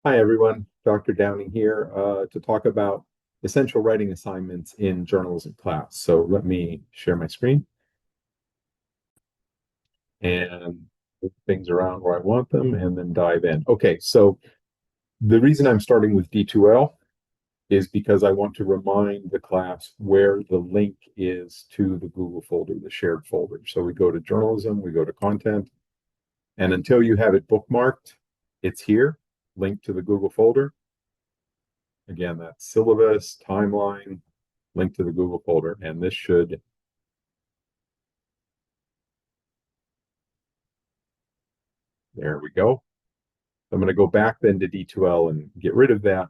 Hi, everyone. Dr. Downing here to talk about essential writing assignments in journalism class. So let me share my screen and move things around where I want them and then dive in. Okay, so the reason I'm starting with D2L is because I want to remind the class where the link is to the Google folder, the shared folder. So we go to journalism, we go to content, and until you have it bookmarked, it's here, linked to the Google folder. Again, that's syllabus, timeline, link to the Google folder. And this should, there we go. I'm going to go back then to D2L and get rid of that.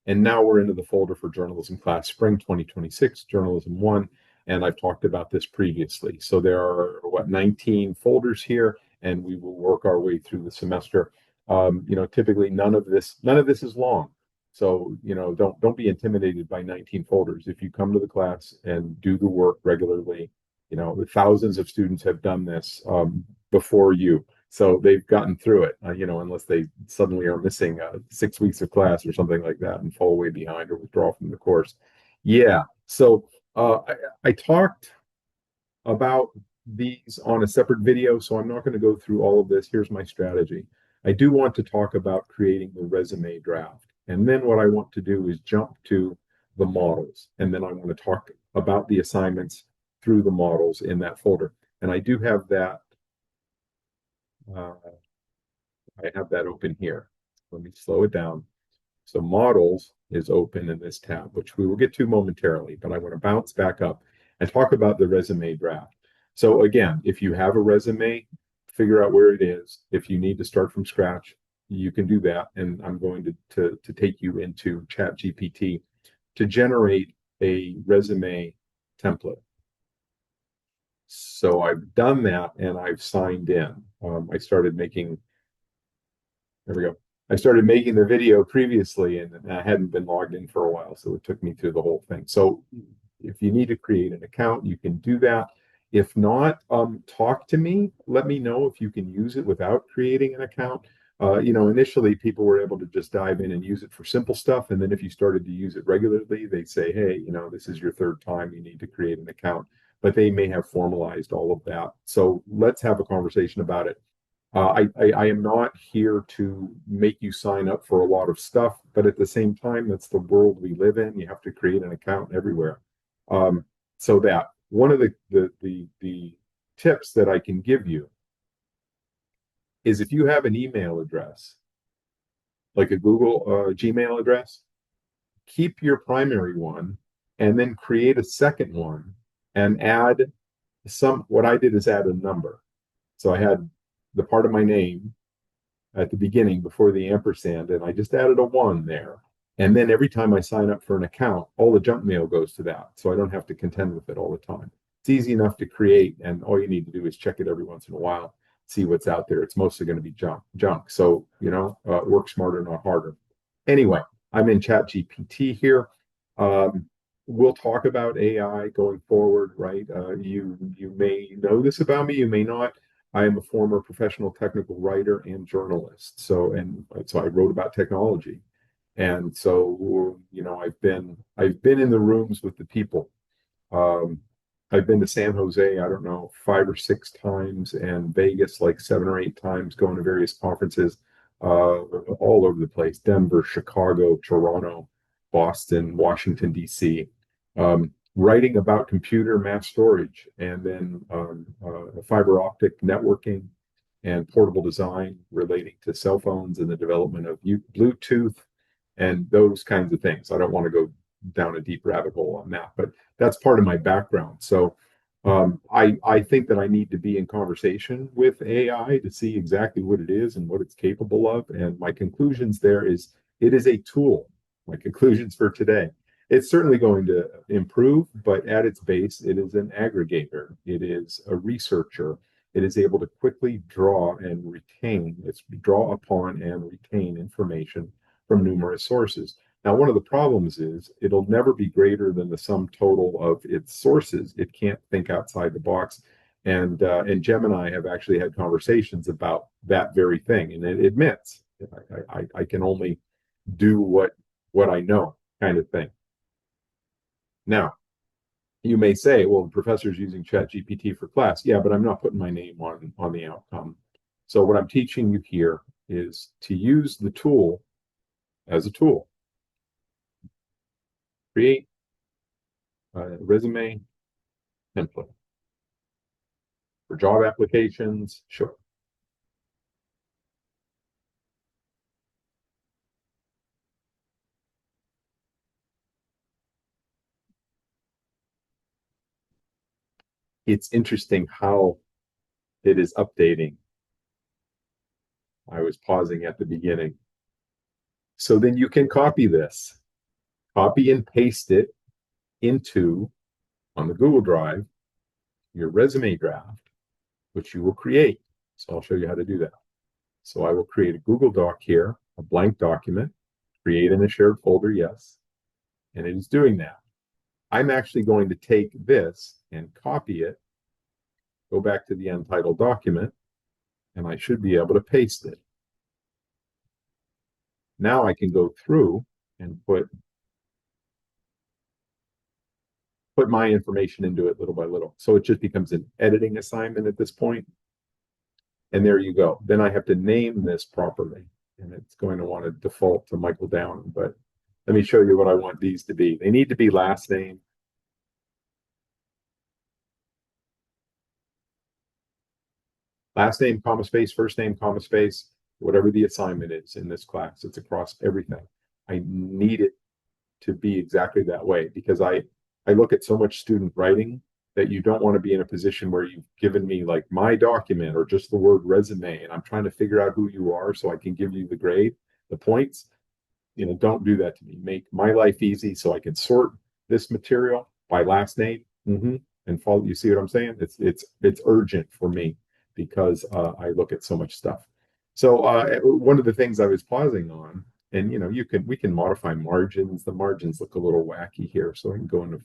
And now we're into the folder for journalism class, spring 2026, journalism one. And I've talked about this previously. So there are, 19 folders here, and we will work our way through the semester. Typically none of this is long. So, don't be intimidated by 19 folders. If you come to the class and do the work regularly, thousands of students have done this before you. So they've gotten through it, unless they suddenly are missing 6 weeks of class or something like that and fall way behind or withdraw from the course. Yeah. So I talked about these on a separate video, so I'm not going to go through all of this. Here's my strategy. I do want to talk about creating the resume draft. And then what I want to do is jump to the models. And then I want to talk about the assignments through the models in that folder. And uh, I have that open here. Let me slow it down. So models is open in this tab, which we will get to momentarily, but I want to bounce back up and talk about the resume draft. So again, if you have a resume, figure out where it is. If you need to start from scratch, you can do that. And I'm going to take you into ChatGPT to generate a resume template. So I've done that and I've signed in. I started making There we go. I started making the video previously and I hadn't been logged in for a while, so it took me through the whole thing. So if you need to create an account, you can do that. If not, talk to me. Let me know if you can use it without creating an account. Initially people were able to just dive in and use it for simple stuff. And then if you started to use it regularly, they'd say, hey, this is your third time, you need to create an account. But they may have formalized all of that. So let's have a conversation about it. I am not here to make you sign up for a lot of stuff, but at the same time, that's the world we live in. You have to create an account everywhere. So that one of the tips that I can give you is if you have an email address, like a Google Gmail address, keep your primary one and then create a second one and add what I did is add a number. So I had the part of my name at the beginning before the ampersand, and I just added a one there. And then every time I sign up for an account, all the junk mail goes to that. So I don't have to contend with it all the time. It's easy enough to create, and all you need to do is check it every once in a while, see what's out there. It's mostly going to be junk. So, work smarter, not harder. Anyway, I'm in Chat GPT here. Um, we'll talk about AI going forward, right? You may know this about me, you may not. I am a former professional technical writer and journalist. So I wrote about technology. And so, I've been in the rooms with the people. Um, I've been to San Jose, I don't know, 5 or 6 times, and Vegas like 7 or 8 times, going to various conferences all over the place: Denver, Chicago, Toronto, Boston, Washington, D.C. Writing about computer mass storage and then fiber optic networking and portable design relating to cell phones and the development of Bluetooth and those kinds of things. I don't want to go down a deep rabbit hole on that, but that's part of my background. So I think that I need to be in conversation with AI to see exactly what it is and what it's capable of. And my conclusions there is it is a tool. My conclusions for today. It's certainly going to improve, but at its base, it is an aggregator. It is a researcher. It is able to quickly draw upon and retain information from numerous sources. Now, one of the problems is it'll never be greater than the sum total of its sources. It can't think outside the box. And Gemini have actually had conversations about that very thing, and it admits I can only do what I know, kind of thing. Now, you may say, well, the professor's using ChatGPT for class. Yeah, but I'm not putting my name on the outcome. So what I'm teaching you here is to use the tool as a tool. Create a resume template for job applications. Sure. It's interesting how it is updating. I was pausing at the beginning. So then you can copy this, copy and paste it into, on the Google Drive, your resume draft, which you will create. So I'll show you how to do that. So I will create a Google Doc here, a blank document, create in a shared folder, yes, and it is doing that. I'm actually going to take this and copy it, go back to the untitled document, and I should be able to paste it. Now I can go through and put my information into it little by little. So it just becomes an editing assignment at this point. And there you go. Then I have to name this properly. And it's going to want to default to Michael Downing. But let me show you what I want these to be. They need to be last name. Last name, comma space, first name, comma space, whatever the assignment is in this class. It's across everything. I need it to be exactly that way because I look at so much student writing that you don't want to be in a position where you've given me like my document or just the word resume and I'm trying to figure out who you are so I can give you the grade, the points. Don't do that to me. Make my life easy so I can sort this material by last name and follow. You see what I'm saying? It's urgent for me because I look at so much stuff. So one of the things I was pausing on, and we can modify margins. The margins look a little wacky here, so I can go into,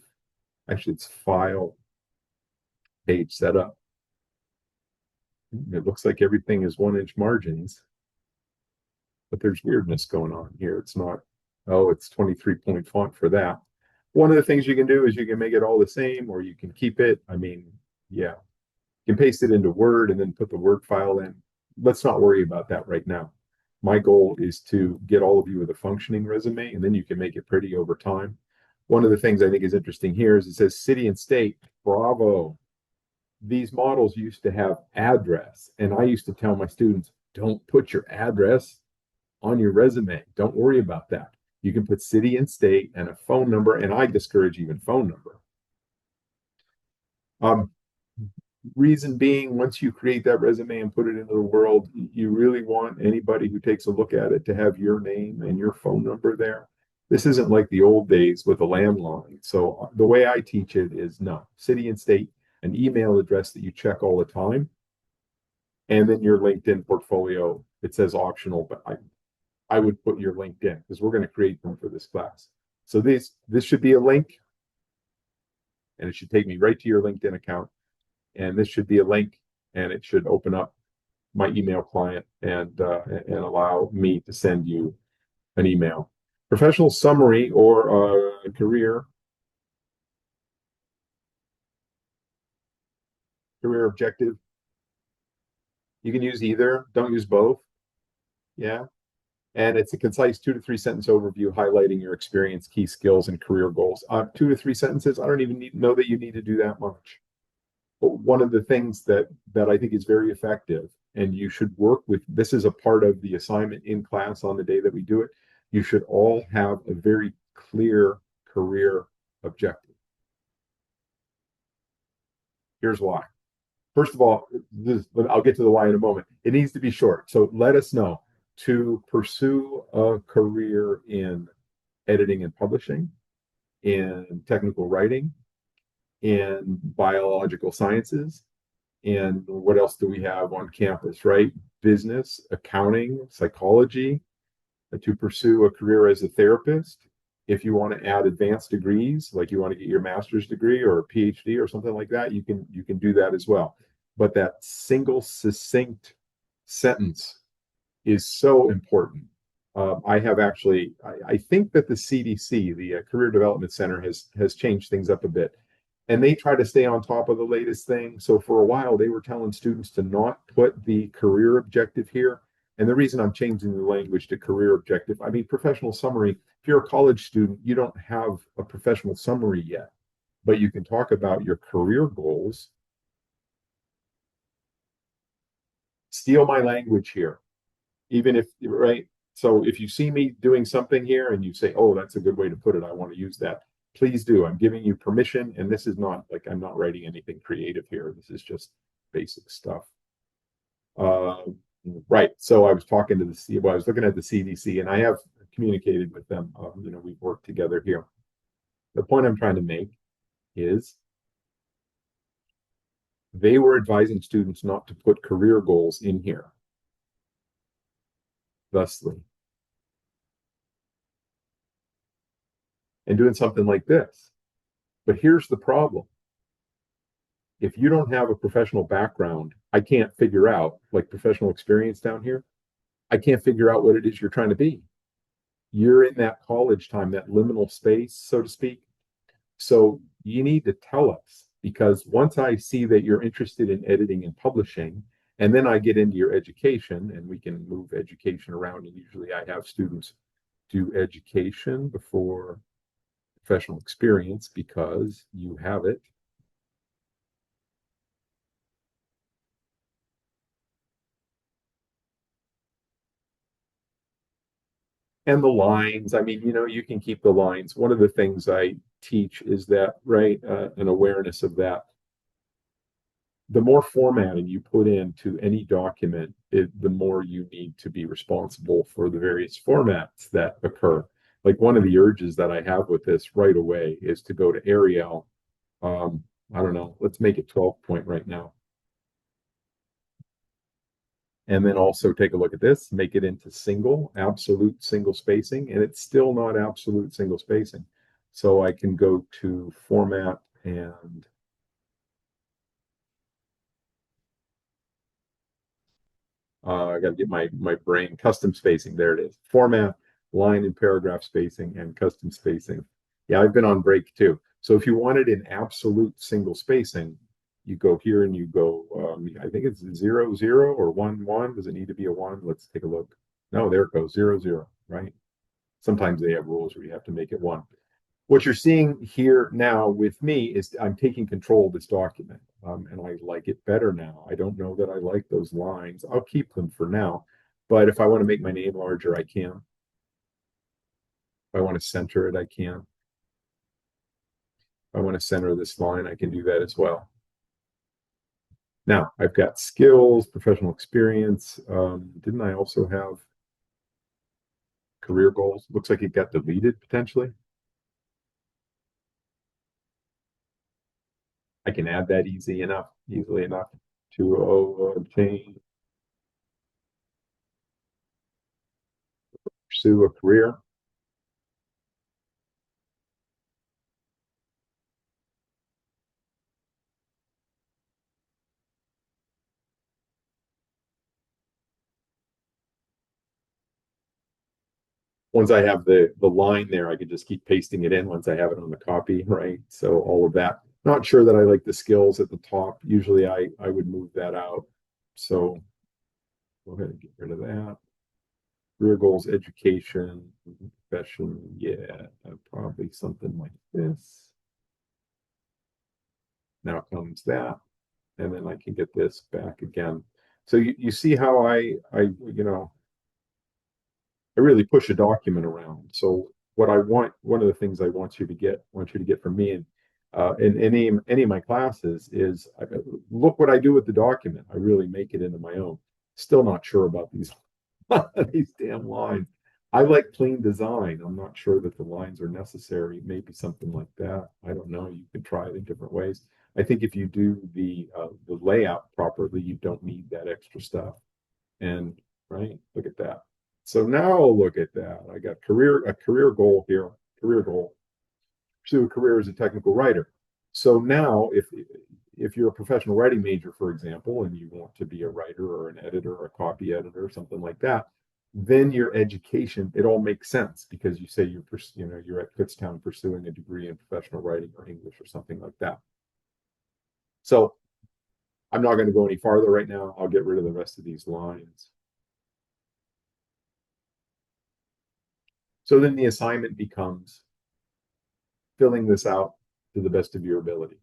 actually it's file, page setup. It looks like everything is 1-inch margins, but there's weirdness going on here. It's not, oh, it's 23-point font for that. One of the things you can do is you can make it all the same, or you can keep it. I mean, yeah, you can paste it into Word and then put the Word file in. Let's not worry about that right now. My goal is to get all of you with a functioning resume, and then you can make it pretty over time. One of the things I think is interesting here is it says city and state. Bravo. These models used to have address, and I used to tell my students, don't put your address on your resume. Don't worry about that. You can put city and state and a phone number, and I discourage even phone number. Reason being, once you create that resume and put it into the world, you really want anybody who takes a look at it to have your name and your phone number there. This isn't like the old days with a landline. So the way I teach it is no, city and state, an email address that you check all the time, and then your LinkedIn portfolio. It says optional, but I would put your LinkedIn because we're going to create them for this class. So this should be a link, and it should take me right to your LinkedIn account. And this should be a link, and it should open up my email client and allow me to send you an email. Professional summary or career objective. You can use either. Don't use both. Yeah. And it's a concise 2 to 3 sentence overview highlighting your experience, key skills, and career goals. 2 to 3 sentences. I don't even know that you need to do that much. But one of the things that I think is very effective, and you should work with, this is a part of the assignment in class on the day that we do it, you should all have a very clear career objective. Here's why. First of all, I'll get to the why in a moment. It needs to be short. So let us know to pursue a career in editing and publishing, in technical writing, in biological sciences, and what else do we have on campus, right? Business, accounting, psychology, to pursue a career as a therapist. If you want to add advanced degrees, like you want to get your master's degree or a PhD or something like that, you can do that as well. But that single succinct sentence is so important. I have actually, I think that the CDC, the Career Development Center, has changed things up a bit, and they try to stay on top of the latest thing. So for a while, they were telling students to not put the career objective here. And the reason I'm changing the language to career objective, I mean, professional summary. If you're a college student, you don't have a professional summary yet, but you can talk about your career goals. Steal my language here, even if, right? So if you see me doing something here and you say, oh, that's a good way to put it, I want to use that, please do. I'm giving you permission. And this is not like I'm not writing anything creative here. This is just basic stuff. Uh, right. So I was talking to I was looking at the CDC, and I have communicated with them. We've worked together here. The point I'm trying to make is they were advising students not to put career goals in here. Thusly, and doing something like this. But here's the problem. If you don't have a professional background, I can't figure out, like professional experience down here, I can't figure out what it is you're trying to be. You're in that college time, that liminal space, so to speak. So you need to tell us, because once I see that you're interested in editing and publishing, and then I get into your education and we can move education around. And usually I have students do education before professional experience because you have it. And the lines, I mean, you can keep the lines. One of the things I teach is that, right, an awareness of that. The more formatting you put into any document, the more you need to be responsible for the various formats that occur. Like one of the urges that I have with this right away is to go to Arial. I don't know, let's make it 12 point right now. And then also take a look at this, make it into absolute single spacing, and it's still not absolute single spacing. So I can go to format and I got to get my brain custom spacing. There it is. Format, line and paragraph spacing, and custom spacing. Yeah, I've been on break too. So if you wanted an absolute single spacing, you go here and you go, I think it's 0, 0 or 1, 1. Does it need to be a 1? Let's take a look. No, there it goes, 0, 0, right? Sometimes they have rules where you have to make it 1. What you're seeing here now with me is I'm taking control of this document, and I like it better now. I don't know that I like those lines. I'll keep them for now, but if I want to make my name larger, I can. If I want to center it, I can. If I want to center this line, I can do that as well. Now, I've got skills, professional experience. Didn't I also have career goals? Looks like it got deleted potentially. I can add that easily enough to obtain, pursue a career. Once I have the line there, I could just keep pasting it in once I have it on the copy, right? So all of that. Not sure that I like the skills at the top. Usually I would move that out. So go ahead and get rid of that. Career goals, education, profession. Yeah, probably something like this. Now comes that. And then I can get this back again. So you see how I really push a document around. So what I want, one of the things I want you to get from me and in any of my classes is look what I do with the document. I really make it into my own. Still not sure about these these damn lines. I like clean design. I'm not sure that the lines are necessary. Maybe something like that. I don't know. You can try it in different ways. I think if you do the layout properly, you don't need that extra stuff. And right, look at that. So now look at that. I got a career goal here, career goal, pursue a career as a technical writer. So now if you're a professional writing major, for example, and you want to be a writer or an editor or a copy editor, something like that, then your education, it all makes sense because you say you're at Kutztown pursuing a degree in professional writing or English or something like that. So I'm not going to go any farther right now. I'll get rid of the rest of these lines. So then the assignment becomes filling this out to the best of your ability.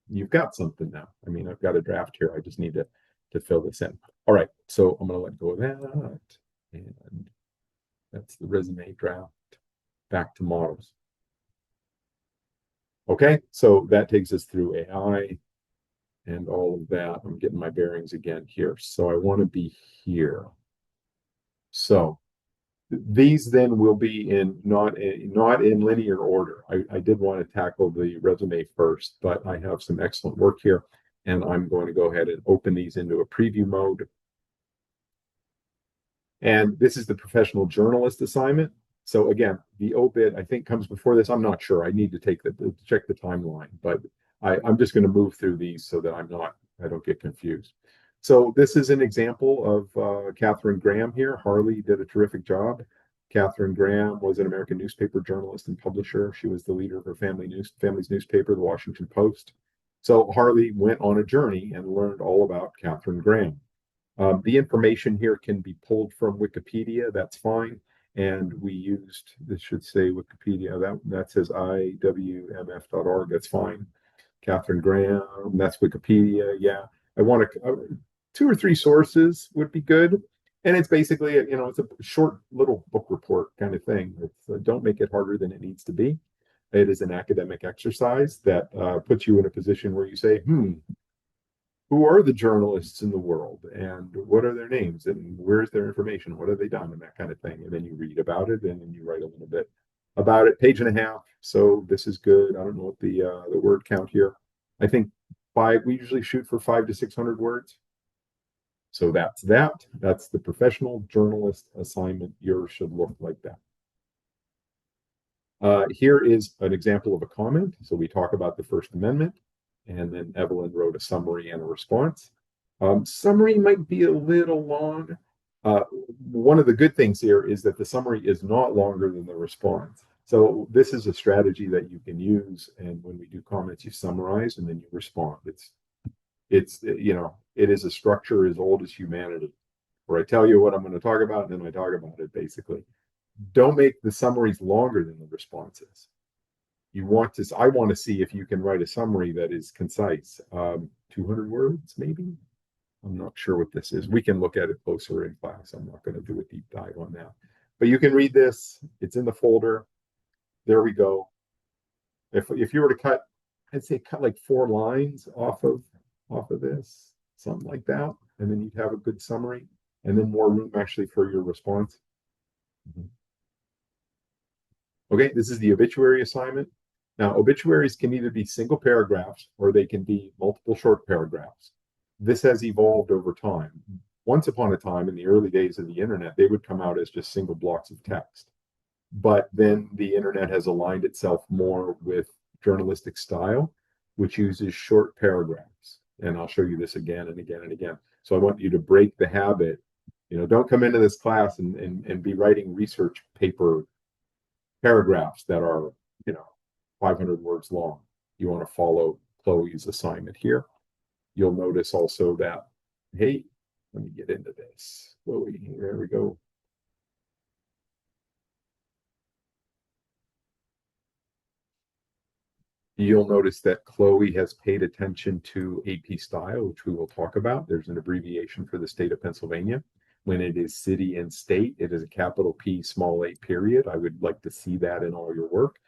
You've got something now. I mean, I've got a draft here. I just need to fill this in. All right, so I'm going to let go of that. And that's the resume draft. Back to models. Okay, so that takes us through AI and all of that. I'm getting my bearings again here. So I want to be here. So these then will be in not in linear order. I did want to tackle the resume first, but I have some excellent work here, and I'm going to go ahead and open these into a preview mode. And this is the professional journalist assignment. So again, the obit I think comes before this. I'm not sure. I need to check the timeline, but I'm just going to move through these so that I don't get confused. So this is an example of Katharine Graham here. Harley did a terrific job. Katharine Graham was an American newspaper journalist and publisher. She was the leader of her family's newspaper, the Washington Post. So Harley went on a journey and learned all about Katharine Graham. The information here can be pulled from Wikipedia. That's fine. And we used, this should say Wikipedia, that says iwmf.org. That's fine. Katharine Graham, that's Wikipedia. Yeah, I want to, 2 or 3 sources would be good. And it's basically, it's a short little book report kind of thing. Don't make it harder than it needs to be. It is an academic exercise that puts you in a position where you say, who are the journalists in the world and what are their names and where's their information? What have they done and that kind of thing. And then you read about it and then you write a little bit about it, page and a half. So this is good. I don't know what the word count here. I think we usually shoot for 500 to 600 words. So that's that. That's the professional journalist assignment. Yours should look like that. Here is an example of a comment. So we talk about the First Amendment, and then Evelyn wrote a summary and a response. Summary might be a little long. One of the good things here is that the summary is not longer than the response. So this is a strategy that you can use, and when we do comments, you summarize and then you respond. It is a structure as old as humanity, where I tell you what I'm going to talk about, and then I talk about it basically. Don't make the summaries longer than the responses. I want to see if you can write a summary that is concise. 200 words, maybe? I'm not sure what this is. We can look at it closer in class. I'm not going to do a deep dive on that. But you can read this. It's in the folder. There we go. If you were to cut, I'd say cut like 4 lines off of this, something like that, and then you'd have a good summary, and then more room actually for your response. Okay, this is the obituary assignment. Now, obituaries can either be single paragraphs or they can be multiple short paragraphs. This has evolved over time. Once upon a time, in the early days of the internet, they would come out as just single blocks of text. But then the internet has aligned itself more with journalistic style, which uses short paragraphs. And I'll show you this again and again and again. So I want you to break the habit. Don't come into this class and be writing research paper paragraphs that are, 500 words long. You want to follow Chloe's assignment here. You'll notice also that, hey, let me get into this. Chloe, there we go. You'll notice that Chloe has paid attention to AP style, which we will talk about. There's an abbreviation for the state of Pennsylvania. When it is city and state, it is a capital P, small a period. I would like to see that in all your work.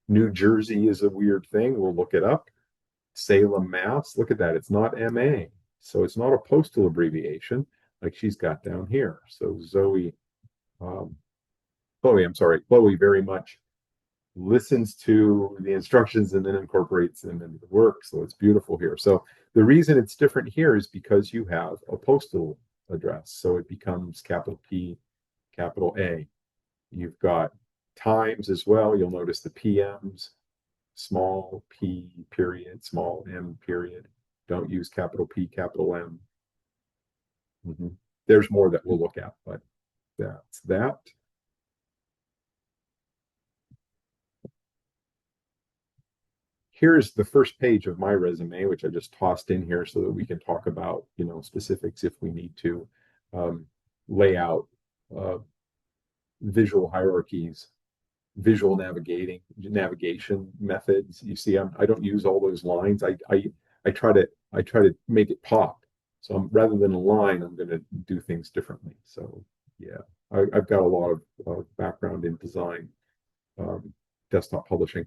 New Jersey is a weird thing. We'll look it up. Salem, Mass. Look at that. It's not MA. So it's not a postal abbreviation like she's got down here. So Chloe very much listens to the instructions and then incorporates them into the work. So it's beautiful here. So the reason it's different here is because you have a postal address. So it becomes capital P, capital A. You've got times as well. You'll notice the PMs, small p period, small m period. Don't use capital P, capital M. There's more that we'll look at, but That's that. Here's the first page of my resume, which I just tossed in here so that we can talk about, specifics if we need to. Layout, uh, visual hierarchies, visual navigation methods. You see, I don't use all those lines. I try to make it pop. So rather than a line, I'm going to do things differently. So yeah, I've got a lot of background in design, desktop publishing.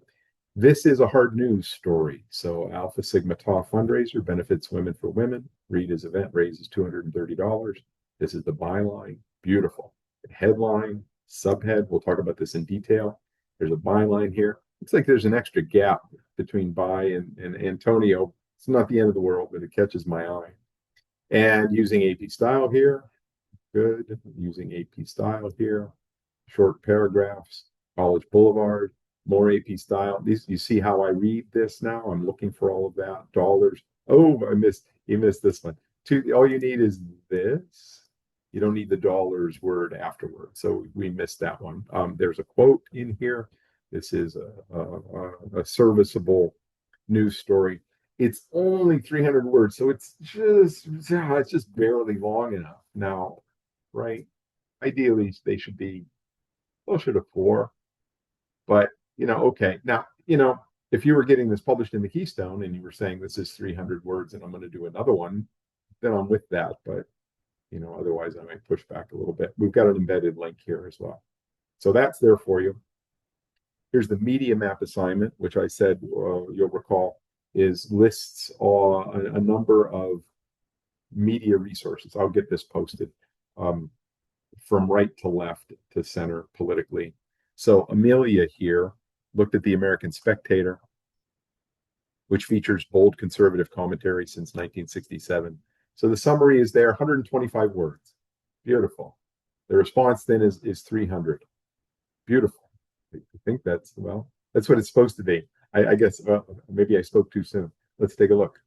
This is a hard news story. So Alpha Sigma Tau fundraiser benefits Women for Women. Rita's event raises $230. This is the byline. Beautiful. Headline, subhead. We'll talk about this in detail. There's a byline here. It's like there's an extra gap between by and Antonio. It's not the end of the world, but it catches my eye. And using AP style here. Good. Using AP style here. Short paragraphs. College Boulevard. More AP style. You see how I read this now? I'm looking for all of that. Dollars. Oh, you missed this one. All you need is this. You don't need the dollars word afterward. So we missed that one. There's a quote in here. This is a serviceable news story. It's only 300 words, so it's just barely long enough. Now, right? Ideally, they should be closer to 4, but okay. Now, if you were getting this published in the Keystone and you were saying this is 300 words and I'm going to do another one, then I'm with that. But, otherwise I might push back a little bit. We've got an embedded link here as well. So that's there for you. Here's the media map assignment, which I said, you'll recall, lists a number of media resources. I'll get this posted from right to left to center politically. So Amelia here looked at the American Spectator, which features bold conservative commentary since 1967. So the summary is there, 125 words. Beautiful. The response then is 300. Beautiful. I think that's what it's supposed to be. I guess maybe I spoke too soon. Let's take a look.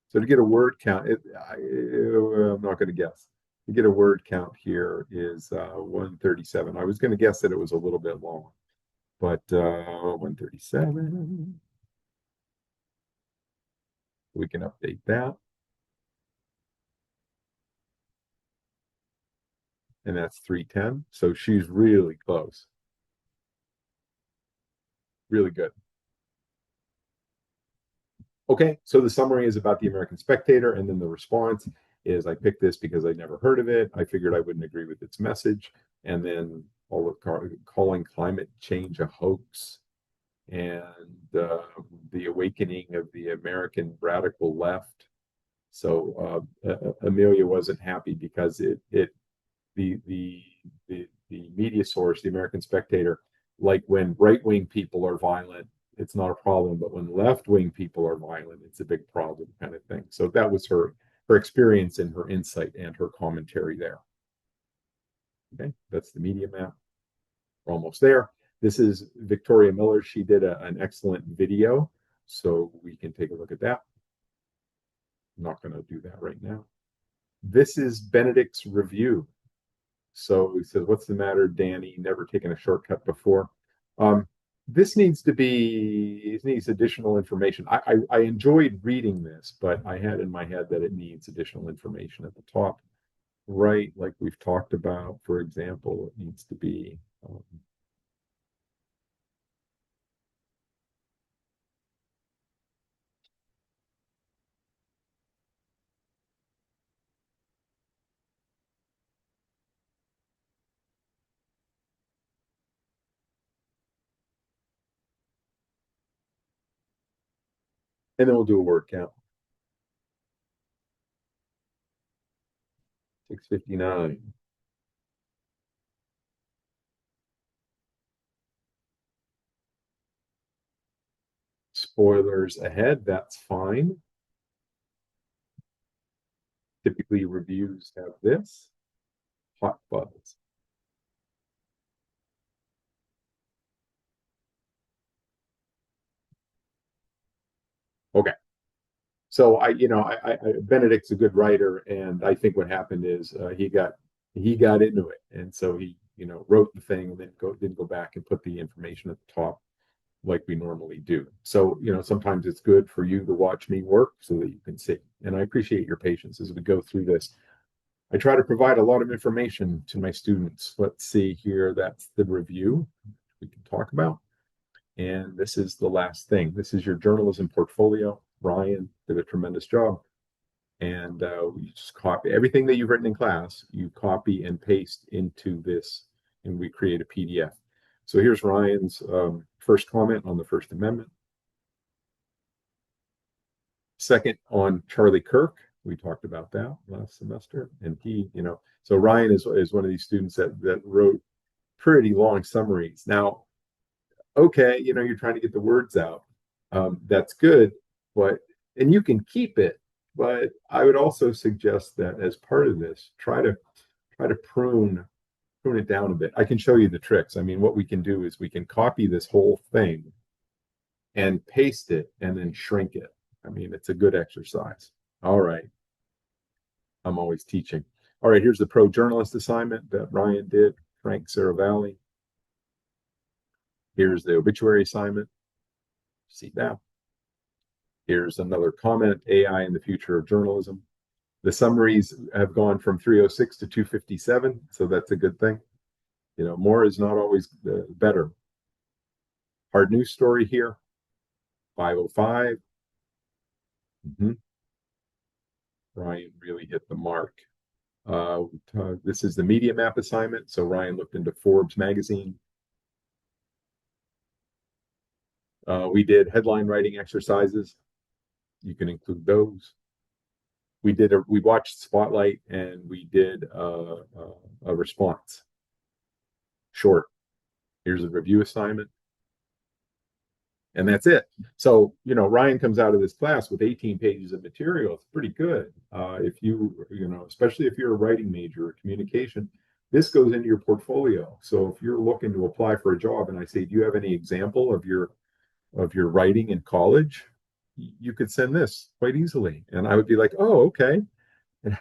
So to get a word count, I'm not going to guess. To get a word count here is 137. I was going to guess that it was a little bit long, but 137. We can update that. And that's 310. So she's really close. Really good. Okay, so the summary is about the American Spectator, and then the response is I picked this because I'd never heard of it. I figured I wouldn't agree with its message. And then all of calling climate change a hoax and the awakening of the American radical left. So Amelia wasn't happy because the media source, the American Spectator, like when right-wing people are violent, it's not a problem, but when left-wing people are violent, it's a big problem, kind of thing. So that was her experience and her insight and her commentary there. Okay, that's the media map. We're almost there. This is Victoria Miller. She did an excellent video, so we can take a look at that. I'm not going to do that right now. This is Benedict's review. So he says, "What's the matter, Danny? Never taken a shortcut before." This needs additional information. I enjoyed reading this, but I had in my head that it needs additional information at the top, right? Like we've talked about, for example, it needs to be and then we'll do a word count. 659. Spoilers ahead, that's fine. Typically reviews have this. Hot buzz. Okay. So Benedict's a good writer, and I think what happened is he got into it, and so he wrote the thing and then didn't go back and put the information at the top like we normally do. So sometimes it's good for you to watch me work so that you can see. And I appreciate your patience as we go through this. I try to provide a lot of information to my students. Let's see here. That's the review we can talk about. And this is the last thing. This is your journalism portfolio. Ryan did a tremendous job. And you just copy everything that you've written in class, you copy and paste into this, and we create a PDF. So here's Ryan's first comment on the First Amendment. Second, on Charlie Kirk. We talked about that last semester. And so Ryan is one of these students that wrote pretty long summaries. Now, okay, you're trying to get the words out. That's good, and you can keep it, but I would also suggest that as part of this, try to prune it down a bit. I can show you the tricks. I mean, what we can do is we can copy this whole thing and paste it and then shrink it. I mean, it's a good exercise. All right. I'm always teaching. All right, here's the pro journalist assignment that Ryan did, Frank Saravalli. Here's the obituary assignment. See that? Here's another comment, AI in the future of journalism. The summaries have gone from 306 to 257, so that's a good thing. More is not always better. Hard news story here, 505. Ryan really hit the mark. This is the media map assignment. So Ryan looked into Forbes magazine. We did headline writing exercises. You can include those. We watched Spotlight and we did a response. Short. Here's a review assignment. And that's it. So, Ryan comes out of this class with 18 pages of material. It's pretty good. If especially if you're a writing major or communication, this goes into your portfolio. So if you're looking to apply for a job and I say, do you have any example of your writing in college? You could send this quite easily. And I would be like, oh, okay. And,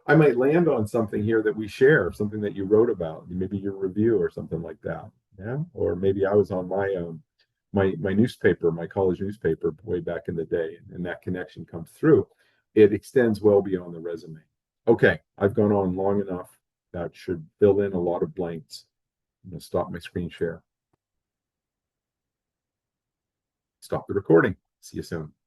I might land on something here that we share, something that you wrote about, maybe your review or something like that. Yeah. Or maybe I was on my newspaper, my college newspaper way back in the day, and that connection comes through. It extends well beyond the resume. Okay, I've gone on long enough. That should fill in a lot of blanks. I'm going to stop my screen share. Stop the recording. See you soon.